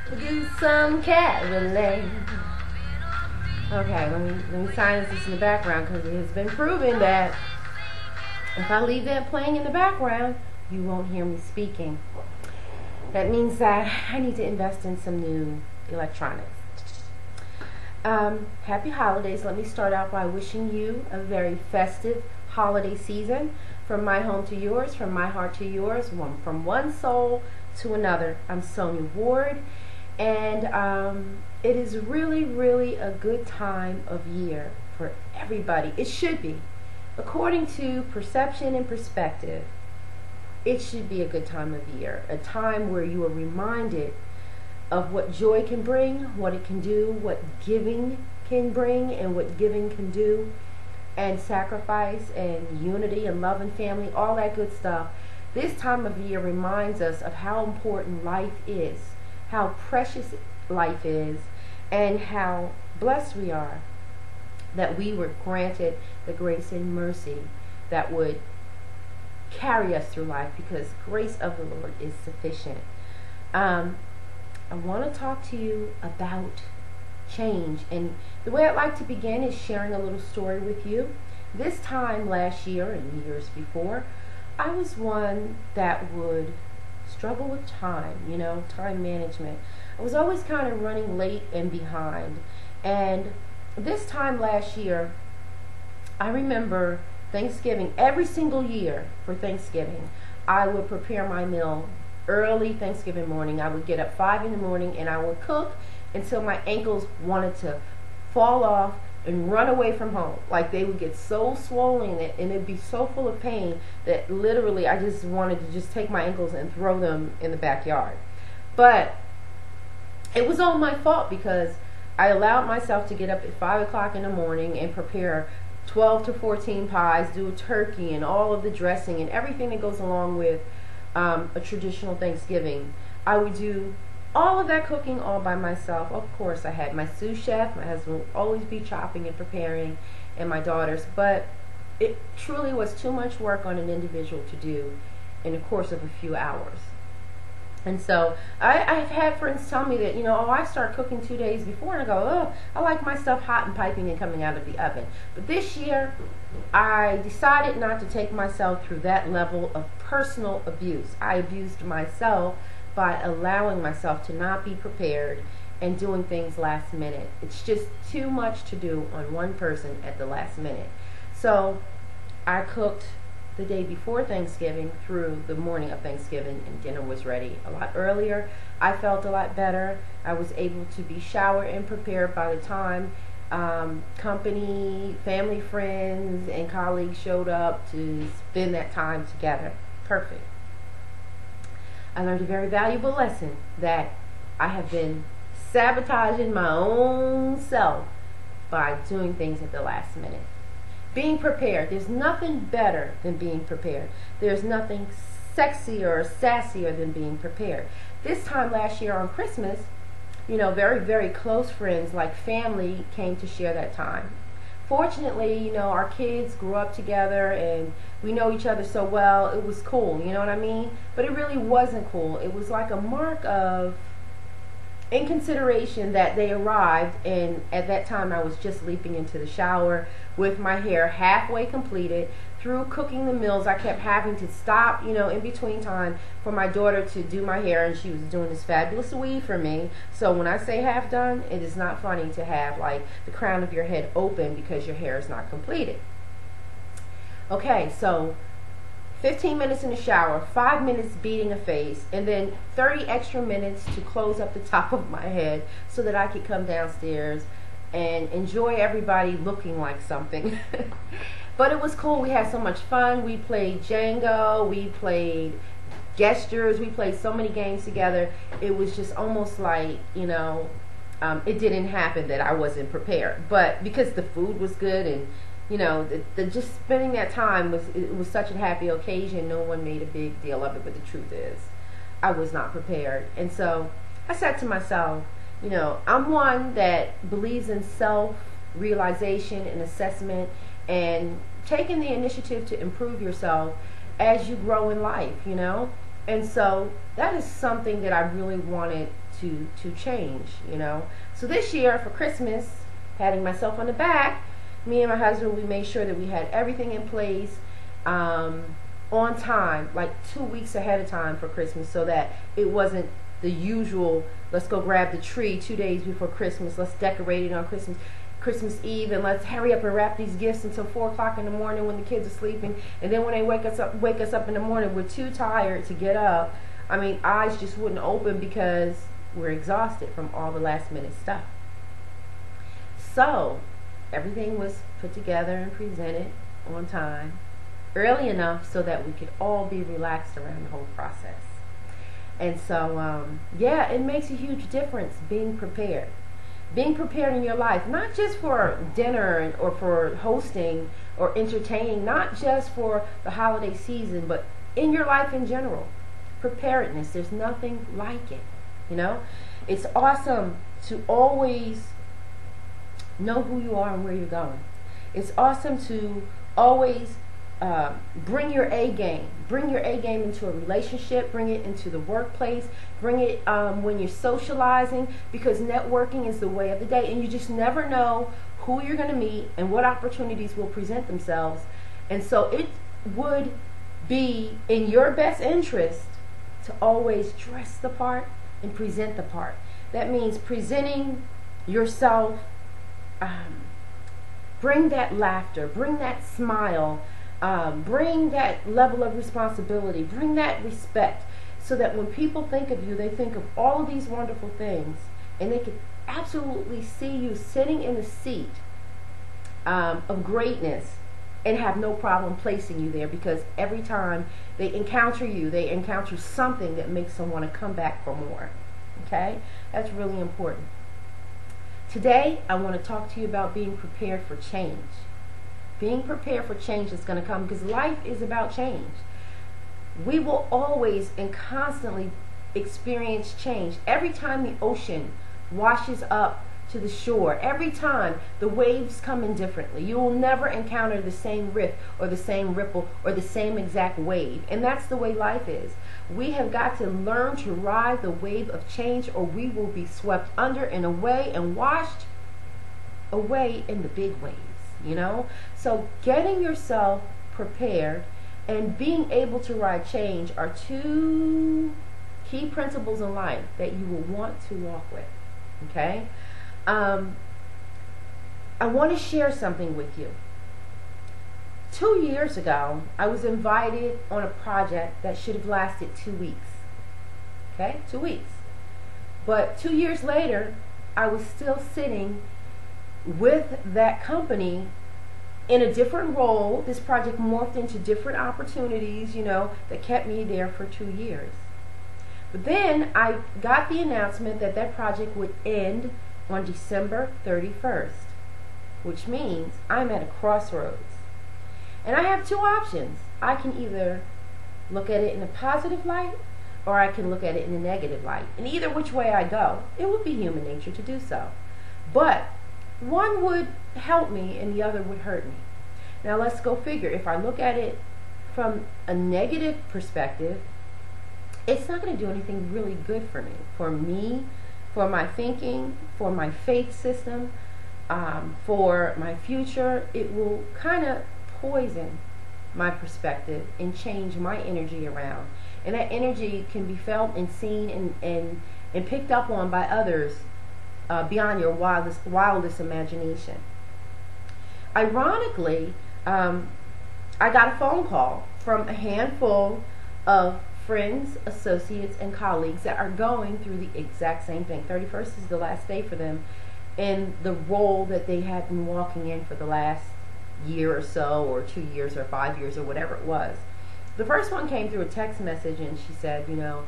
We'll do some caroling. Okay, let me silence this in the background because it has been proven that if I leave that playing in the background, you won't hear me speaking. That means that I need to invest in some new electronics. Happy holidays. Let me start out by wishing you a very festive holiday season. From my home to yours, from my heart to yours, from one soul to another. I'm Sonya Ward, and it is really, really a good time of year for everybody. It should be. According to perception and perspective, it should be a good time of year, a time where you are reminded of what joy can bring, what it can do, what giving can bring, and what giving can do, and sacrifice and unity and love and family, all that good stuff. This time of year reminds us of how important life is, how precious life is, and how blessed we are that we were granted the grace and mercy that would carry us through life, because grace of the Lord is sufficient. I want to talk to you about change, and the way I'd like to begin is sharing a little story with you. This time last year and years before, I was one that would struggle with time, time management. I was always kind of running late and behind. And this time last year, I remember Thanksgiving, every single year for Thanksgiving, I would prepare my meal early Thanksgiving morning. I would get up 5 in the morning and I would cook until my ankles wanted to fall off and run away from home. Like, they would get so swollen and it'd be so full of pain that literally I just wanted to just take my ankles and throw them in the backyard. But it was all my fault because I allowed myself to get up at 5 o'clock in the morning and prepare 12 to 14 pies, do a turkey and all of the dressing and everything that goes along with a traditional Thanksgiving. I would do all of that cooking all by myself. Of course, I had my sous chef. My husband would always be chopping and preparing, and my daughters. But it truly was too much work on an individual to do in the course of a few hours. And so I've had friends tell me that, I start cooking 2 days before, and I go, oh, I like my stuff hot and piping and coming out of the oven. But this year, I decided not to take myself through that level of personal abuse. I abused myself by allowing myself to not be prepared and doing things last minute. It's just too much to do on one person at the last minute. So I cooked the day before Thanksgiving through the morning of Thanksgiving, and dinner was ready a lot earlier. I felt a lot better. I was able to be showered and prepared by the time company, family, friends, and colleagues showed up to spend that time together. Perfect. I learned a very valuable lesson, that I have been sabotaging my own self by doing things at the last minute. Being prepared. There's nothing better than being prepared. There's nothing sexier or sassier than being prepared. This time last year on Christmas, very, very close friends, like family, came to share that time. Fortunately, our kids grew up together and we know each other so well. It was cool, you know what I mean? But it really wasn't cool. It was like a mark of inconsideration that they arrived, and at that time I was just leaping into the shower with my hair halfway completed. Through cooking the meals, I kept having to stop, in between time for my daughter to do my hair, and she was doing this fabulous weave for me. So when I say half done, it is not funny to have like the crown of your head open because your hair is not completed. Okay, so 15 minutes in the shower, 5 minutes beating a face, and then 30 extra minutes to close up the top of my head so that I could come downstairs and enjoy everybody looking like something. But it was cool. We had so much fun. We played Django. We played Gestures. We played so many games together. It was just almost like, it didn't happen that I wasn't prepared. But because the food was good and you know, the just spending that time was such a happy occasion. No one made a big deal of it, but the truth is, I was not prepared. And so I said to myself, you know, I'm one that believes in self-realization and assessment and taking the initiative to improve yourself as you grow in life, you know. And so that is something that I really wanted to change, you know. So this year for Christmas, patting myself on the back, me and my husband, we made sure that we had everything in place on time, like 2 weeks ahead of time for Christmas, so that it wasn't the usual, let's go grab the tree 2 days before Christmas, let's decorate it on Christmas Eve, and let's hurry up and wrap these gifts until 4 o'clock in the morning when the kids are sleeping, and then when they wake us up in the morning, we're too tired to get up. I mean, eyes just wouldn't open because we're exhausted from all the last minute stuff. So everything was put together and presented on time, early enough so that we could all be relaxed around the whole process. And so, yeah, it makes a huge difference being prepared. Being prepared in your life, not just for dinner or for hosting or entertaining, not just for the holiday season, but in your life in general. Preparedness, there's nothing like it, you know. It's awesome to always know who you are and where you're going. It's awesome to always bring your A game. Bring your A game into a relationship. Bring it into the workplace. Bring it when you're socializing, because networking is the way of the day. And you just never know who you're going to meet and what opportunities will present themselves. And so it would be in your best interest to always dress the part and present the part. That means presenting yourself. Bring that laughter. Bring that smile. Bring that level of responsibility, bring that respect, so that when people think of you, they think of all of these wonderful things, and they can absolutely see you sitting in a seat of greatness and have no problem placing you there, because every time they encounter you, they encounter something that makes them want to come back for more. Okay? That's really important. Today, I want to talk to you about being prepared for change. Being prepared for change is going to come, because life is about change. We will always and constantly experience change. Every time the ocean washes up to the shore, every time the waves come in differently, you will never encounter the same riff or the same ripple or the same exact wave. And that's the way life is. We have got to learn to ride the wave of change, or we will be swept under and away and washed away in the big waves. You know, so getting yourself prepared and being able to ride change are two key principles in life that you will want to walk with. Okay, I want to share something with you. 2 years ago, I was invited on a project that should have lasted 2 weeks. Okay, 2 weeks. But 2 years later, I was still sitting with that company in a different role. This project morphed into different opportunities, you know, that kept me there for 2 years. But then I got the announcement that that project would end on December 31st, which means I'm at a crossroads. And I have two options. I can either look at it in a positive light, or I can look at it in a negative light. And either which way I go, it would be human nature to do so. But one would help me and the other would hurt me. Now let's go figure. If I look at it from a negative perspective, it's not going to do anything really good for me, for my thinking, for my faith system, for my future. It will kind of poison my perspective and change my energy around. And that energy can be felt and seen and picked up on by others beyond your wildest imagination. Ironically, I got a phone call from a handful of friends, associates, and colleagues that are going through the exact same thing. 31st is the last day for them in the role that they had been walking in for the last year or so, or 2 years, or 5 years, or whatever it was. The first one came through a text message, and she said, you know,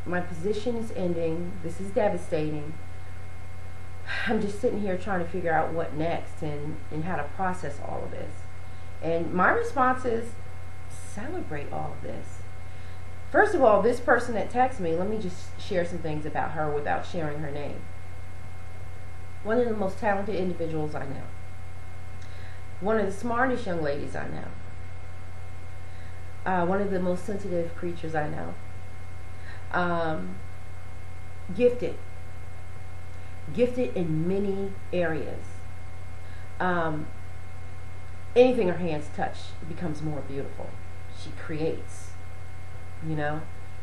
my position is ending. This is devastating. I'm just sitting here trying to figure out what next and how to process all of this. And my response is celebrate all of this. First of all, this person that texted me, let me just share some things about her without sharing her name. One of the most talented individuals I know. One of the smartest young ladies I know. One of the most sensitive creatures I know. Gifted. Gifted in many areas. Anything her hands touch becomes more beautiful. She creates, you know.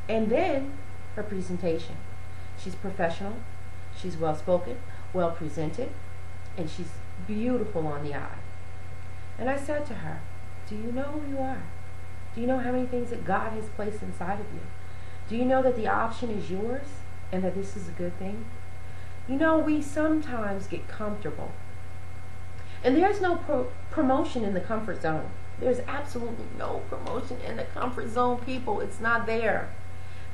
And then her presentation. She's professional. She's well spoken, well presented, and she's beautiful on the eye. And I said to her, do you know who you are? Do you know how many things that God has placed inside of you? Do you know that the option is yours and that this is a good thing? You know, we sometimes get comfortable. And there's no promotion in the comfort zone. There's absolutely no promotion in the comfort zone, people. It's not there.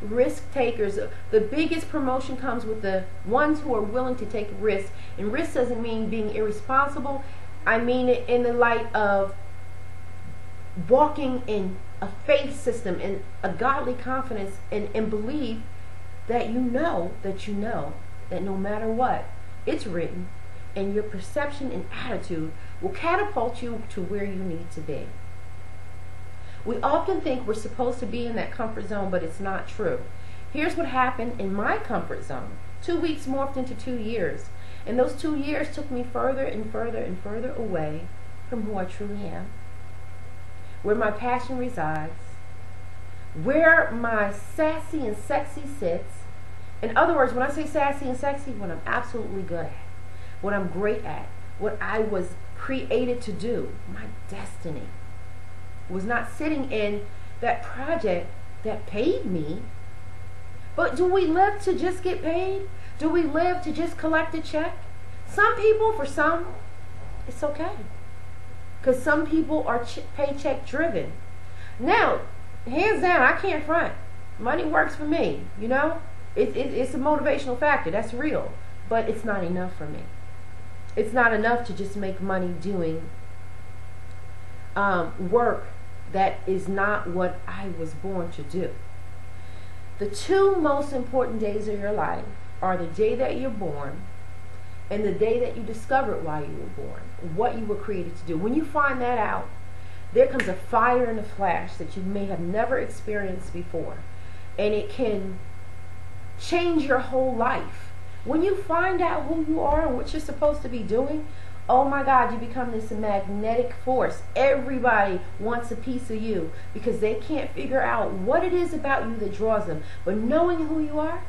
Risk takers, the biggest promotion comes with the ones who are willing to take risks. And risk doesn't mean being irresponsible. I mean it in the light of walking in a faith system and a godly confidence and believe that you know that no matter what, it's written, and your perception and attitude will catapult you to where you need to be. We often think we're supposed to be in that comfort zone, but it's not true. Here's what happened in my comfort zone. 2 weeks morphed into 2 years. And those 2 years took me further and further and further away from who I truly am, where my passion resides, where my sassy and sexy sits. In other words, when I say sassy and sexy, what I'm absolutely good at, what I'm great at, what I was created to do, my destiny, was not sitting in that project that paid me. But do we live to just get paid? Do we live to just collect a check? Some people, for some, it's okay. Because some people are paycheck driven. Now, hands down, I can't front. Money works for me, you know? It's a motivational factor, that's real. But it's not enough for me. It's not enough to just make money doing work that is not what I was born to do. The two most important days of your life are the day that you're born and the day that you discovered why you were born, what you were created to do. When you find that out, there comes a fire and a flash that you may have never experienced before. And it can change your whole life. When you find out who you are and what you're supposed to be doing, oh my God, you become this magnetic force. Everybody wants a piece of you because they can't figure out what it is about you that draws them. But knowing who you are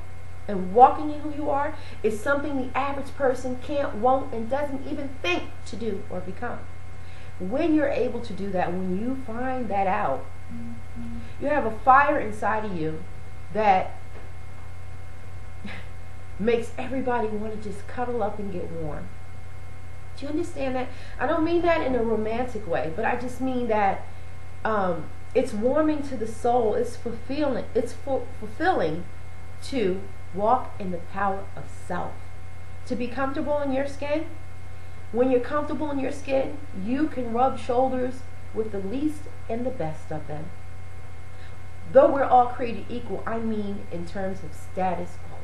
and walking in who you are is something the average person can't, won't, and doesn't even think to do or become. When you're able to do that, when you find that out, you have a fire inside of you that makes everybody want to just cuddle up and get warm. Do you understand that? I don't mean that in a romantic way, but I just mean that it's warming to the soul. It's fulfilling. It's fulfilling to walk in the power of self. To be comfortable in your skin. When you're comfortable in your skin, you can rub shoulders with the least and the best of them. Though we're all created equal, I mean in terms of status quo.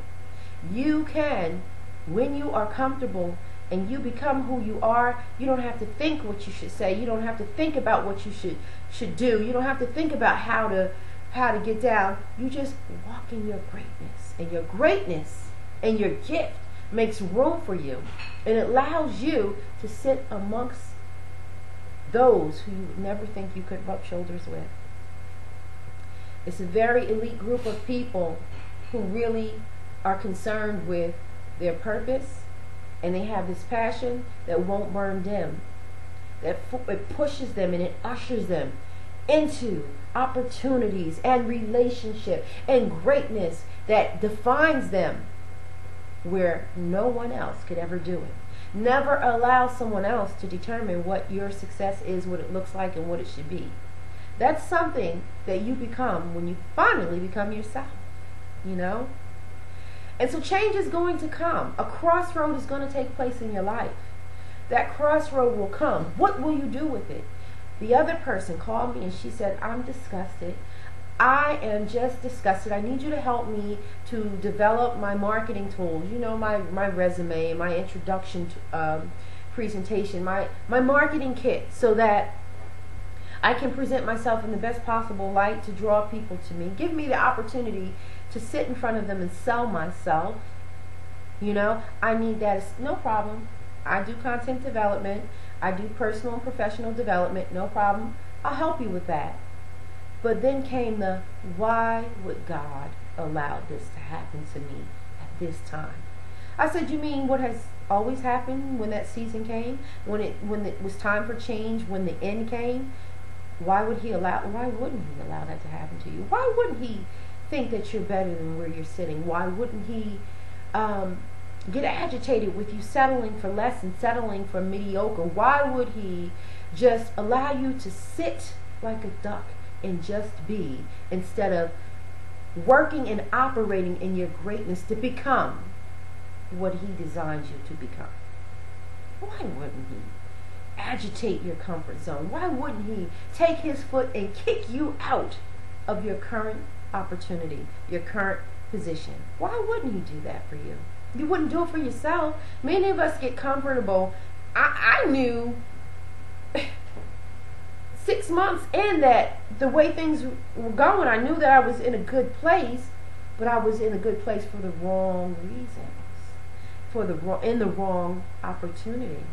You can, when you are comfortable and you become who you are, you don't have to think what you should say. You don't have to think about what you should do. You don't have to think about how to get down. You just walk in your greatness. And your greatness and your gift makes room for you. And it allows you to sit amongst those who you would never think you could rub shoulders with. It's a very elite group of people who really are concerned with their purpose, and they have this passion that won't burn dim. It pushes them and it ushers them into opportunities and relationship and greatness that defines them where no one else could ever do it. Never allow someone else to determine what your success is, what it looks like, and what it should be. That's something that you become when you finally become yourself, you know? And so change is going to come. A crossroad is going to take place in your life. That crossroad will come. What will you do with it? The other person called me and she said, I'm disgusted. I am just disgusted. I need you to help me to develop my marketing tools. You know, my resume, my introduction to, presentation, my marketing kit, so that I can present myself in the best possible light to draw people to me. Give me the opportunity to sit in front of them and sell myself. You know, I need that. It's no problem. I do content development. I do personal and professional development. No problem. I'll help you with that. But then came the, why would God allow this to happen to me at this time? I said, you mean what has always happened when that season came? When it was time for change, when the end came? Why wouldn't he allow that to happen to you? Why wouldn't he think that you're better than where you're sitting? Why wouldn't he get agitated with you settling for less and settling for mediocre? Why would he just allow you to sit like a duck and just be, instead of working and operating in your greatness to become what he designed you to become? Why wouldn't he agitate your comfort zone? Why wouldn't he take his foot and kick you out of your current opportunity, your current position? Why wouldn't he do that for you? You wouldn't do it for yourself. Many of us get comfortable. I knew 6 months in that the way things were going, I knew that I was in a good place, but I was in a good place for the wrong reasons, in the wrong opportunity.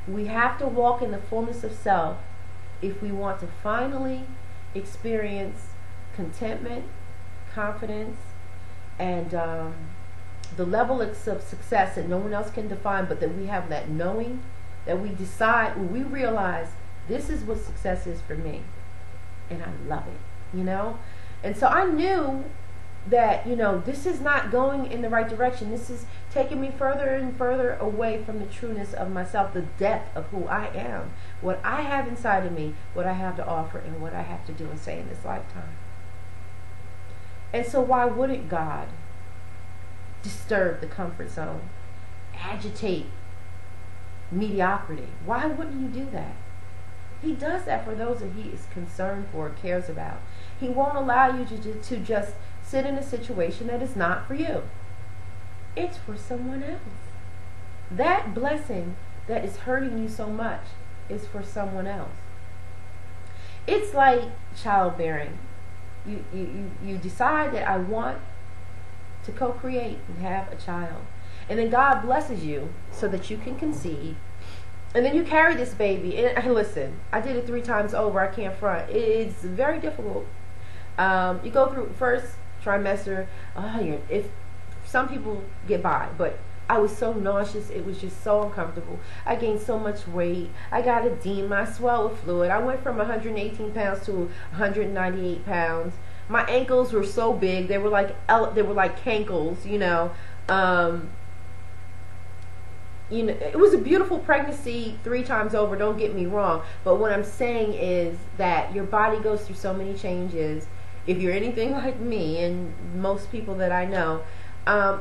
We have to walk in the fullness of self if we want to finally experience contentment, confidence, and the level of success that no one else can define, but that we have that knowing, that we decide, when we realize this is what success is for me, and I love it, you know? And so I knew that, you know, this is not going in the right direction. This is taking me further and further away from the trueness of myself, the depth of who I am, what I have inside of me, what I have to offer, and what I have to do and say in this lifetime. And so why wouldn't God disturb the comfort zone, agitate mediocrity? Why wouldn't he do that? He does that for those that he is concerned for, cares about. He won't allow you to just sit in a situation that is not for you. It's for someone else. That blessing that is hurting you so much is for someone else. It's like childbearing. You decide that I want to co-create and have a child. And then God blesses you so that you can conceive. And then you carry this baby. And listen, I did it 3 times over. I can't front. It's very difficult. You go through first trimester. If some people get by, but I was so nauseous. It was just so uncomfortable. I gained so much weight. I got edema. I swelled with fluid. I went from 118 pounds to 198 pounds. My ankles were so big. They were like cankles, you know. It was a beautiful pregnancy 3 times over, don't get me wrong. But what I'm saying is that your body goes through so many changes. If you're anything like me and most people that I know,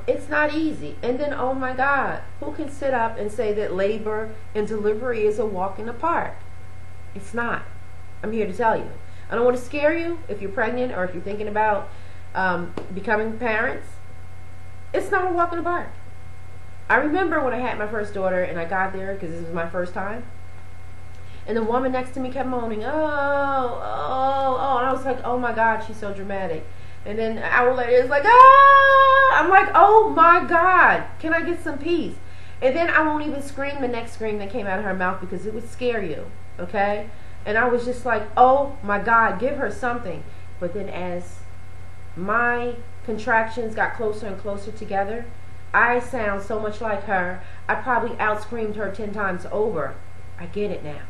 it's not easy. And then, oh my God, who can sit up and say that labor and delivery is a walk in the park? It's not. I'm here to tell you. I don't want to scare you if you're pregnant or if you're thinking about becoming parents. It's not a walk in the park. I remember when I had my first daughter and I got there because this was my first time, and the woman next to me kept moaning, oh, and I was like, oh my God, she's so dramatic. And then an hour later, it's like, I'm like, oh my God, can I get some peace? And then I won't even scream the next scream that came out of her mouth because it would scare you, okay? And I was just like, oh my God, give her something. But then as my contractions got closer and closer together, I sound so much like her. I probably out-screamed her 10 times over. I get it now.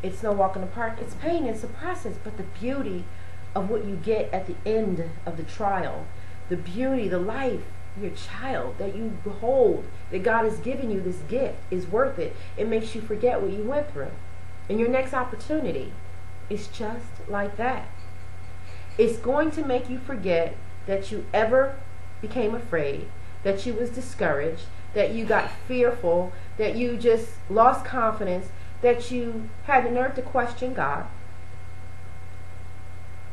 It's no walk in the park. It's pain. It's a process. But the beauty of what you get at the end of the trial, the beauty, the life, your child that you behold, that God has given you this gift, is worth it. It makes you forget what you went through. And your next opportunity is just like that. It's going to make you forget that you ever became afraid, that you was discouraged, that you got fearful, that you just lost confidence, that you had the nerve to question God.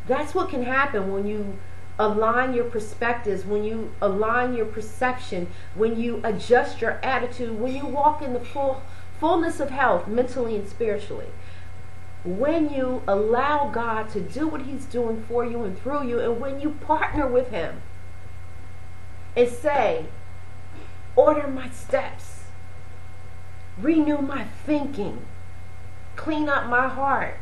That's what can happen when you align your perspectives, when you align your perception, when you adjust your attitude, when you walk in the fullness of health, mentally and spiritually. When you allow God to do what He's doing for you and through you, and when you partner with Him and say, order my steps, renew my thinking, clean up my heart,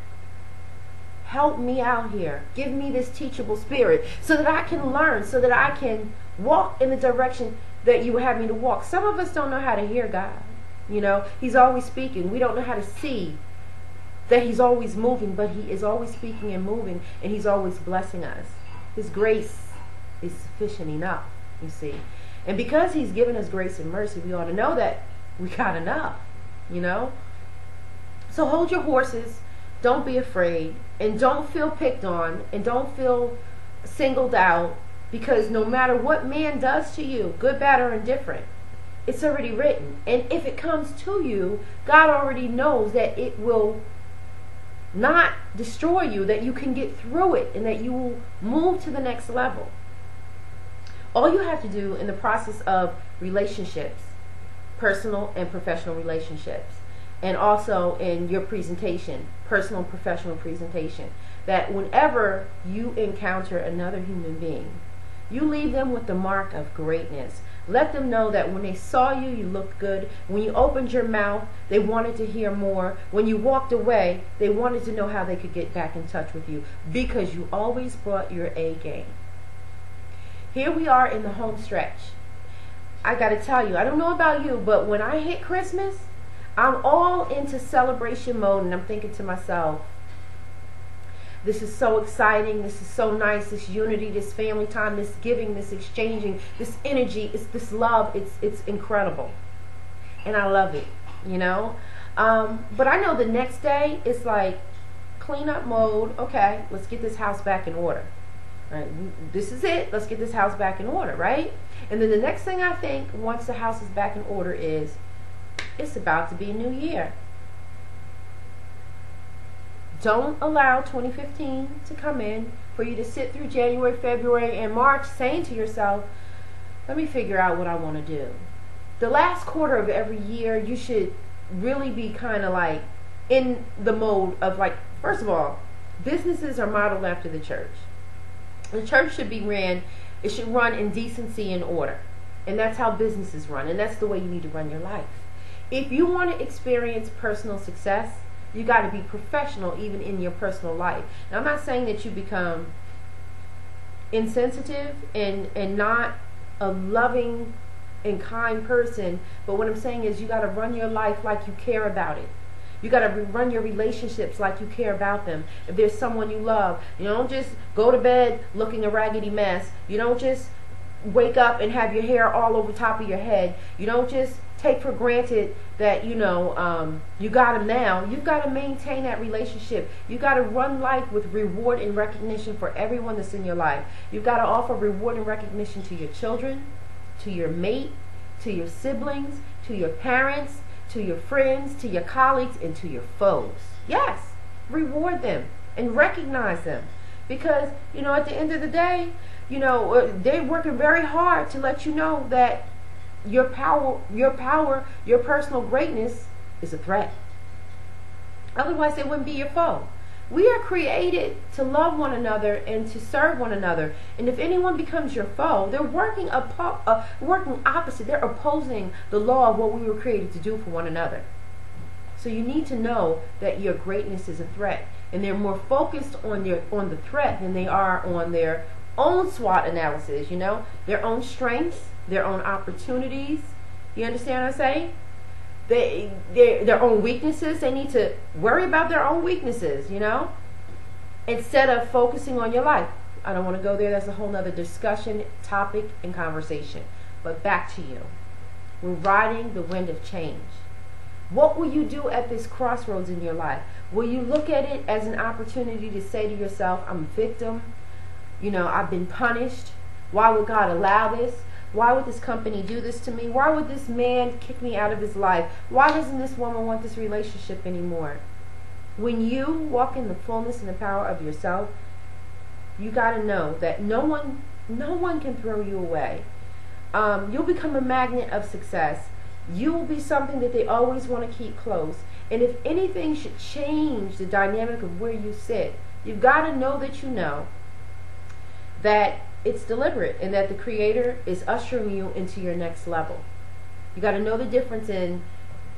help me out here, give me this teachable spirit so that I can learn, so that I can walk in the direction that you would have me to walk. Some of us don't know how to hear God. You know, He's always speaking. We don't know how to see that He's always moving, but He is always speaking and moving, and He's always blessing us. His grace is sufficient enough, you see. And because He's given us grace and mercy, we ought to know that we got enough, you know. So hold your horses. Don't be afraid, and don't feel picked on, and don't feel singled out, because no matter what man does to you, good, bad, or indifferent, it's already written. And if it comes to you, God already knows that it will not destroy you, that you can get through it, and that you will move to the next level. All you have to do in the process of relationships, personal and professional relationships, and also in your presentation, personal and professional presentation, that whenever you encounter another human being, you leave them with the mark of greatness. Let them know that when they saw you, you looked good. When you opened your mouth, they wanted to hear more. When you walked away, they wanted to know how they could get back in touch with you, because you always brought your A game. Here we are in the home stretch. I got to tell you, I don't know about you, but when I hit Christmas, I'm all into celebration mode, and I'm thinking to myself, this is so exciting, this is so nice, this unity, this family time, this giving, this exchanging, this energy, it's this love, it's incredible. And I love it, you know. But I know the next day, it's like cleanup mode. Okay, let's get this house back in order. Right? This is it, let's get this house back in order, right? And then the next thing I think, once the house is back in order, is it's about to be a new year. Don't allow 2015 to come in for you to sit through January, February, and March saying to yourself, let me figure out what I want to do. The last quarter of every year, you should really be kind of like in the mode of, like, first of all, businesses are modeled after the church. The church should be ran, it should run in decency and order. And that's how businesses run. And that's the way you need to run your life. If you want to experience personal success, you got to be professional even in your personal life. Now, I'm not saying that you become insensitive and not a loving and kind person, but what I'm saying is you got to run your life like you care about it. You got to run your relationships like you care about them. If there's someone you love, you don't just go to bed looking a raggedy mess. You don't just wake up and have your hair all over top of your head. You don't just take for granted that, you know, you got them now. You've got to maintain that relationship. You got to run life with reward and recognition for everyone that's in your life. You've got to offer reward and recognition to your children, to your mate, to your siblings, to your parents, to your friends, to your colleagues, and to your foes. Yes, reward them and recognize them, because, you know, at the end of the day, you know, they're working very hard to let you know that your power, your personal greatness is a threat. Otherwise, they wouldn't be your foe. We are created to love one another and to serve one another. And if anyone becomes your foe, they're working opposite. They're opposing the law of what we were created to do for one another. So you need to know that your greatness is a threat, and they're more focused on the threat than they are on their own SWOT analysis. You know, their own strengths, their own opportunities. You understand what I'm saying? Their own weaknesses. They need to worry about their own weaknesses, you know, instead of focusing on your life. I don't want to go there. That's a whole nother discussion, topic, and conversation. But back to you. We're riding the wind of change. What will you do at this crossroads in your life? Will you look at it as an opportunity to say to yourself, I'm a victim, you know, I've been punished, Why would God allow this? Why would this company do this to me? Why would this man kick me out of his life? Why doesn't this woman want this relationship anymore? When you walk in the fullness and the power of yourself, you got to know that no one can throw you away. You'll become a magnet of success. You will be something that they always want to keep close. And if anything should change the dynamic of where you sit, you've got to know that it's deliberate and that the Creator is ushering you into your next level. You got to know the difference in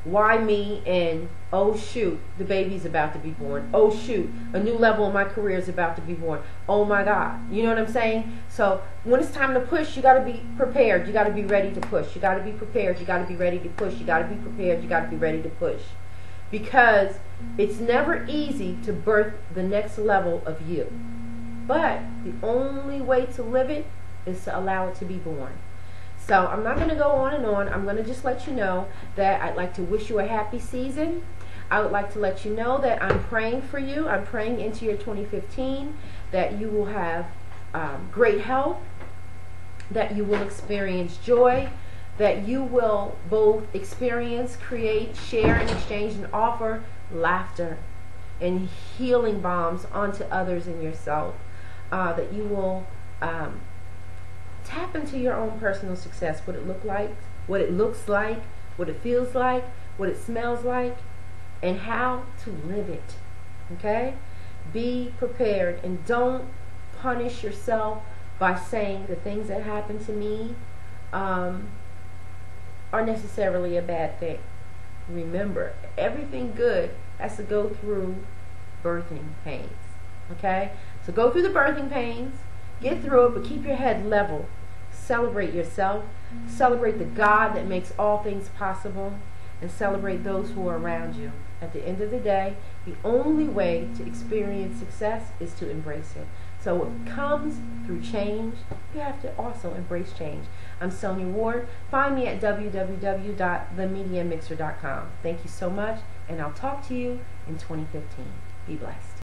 why me and oh shoot, the baby's about to be born. Oh shoot, a new level in my career is about to be born. Oh my God. You know what I'm saying? So when it's time to push, you got to be prepared. You got to be ready to push. You got to be prepared. You got to be ready to push. You got to be prepared. You got to be ready to push. Because it's never easy to birth the next level of you. But the only way to live it is to allow it to be born. So I'm not going to go on and on. I'm going to just let you know that I'd like to wish you a happy season. I would like to let you know that I'm praying for you. I'm praying into your 2015 that you will have great health, that you will experience joy, that you will both experience, create, share, and exchange and offer laughter and healing balms onto others and yourself. That you will tap into your own personal success, what it looks like, what it feels like, what it smells like, and how to live it. Okay? Be prepared and don't punish yourself by saying the things that happen to me are necessarily a bad thing. Remember, everything good has to go through birthing pains. Okay? So go through the birthing pains, get through it, but keep your head level. Celebrate yourself. Celebrate the God that makes all things possible, and celebrate those who are around you. At the end of the day, the only way to experience success is to embrace it. So it comes through change. You have to also embrace change. I'm Sonya Ward. Find me at www.themediamixer.com. Thank you so much, and I'll talk to you in 2015. Be blessed.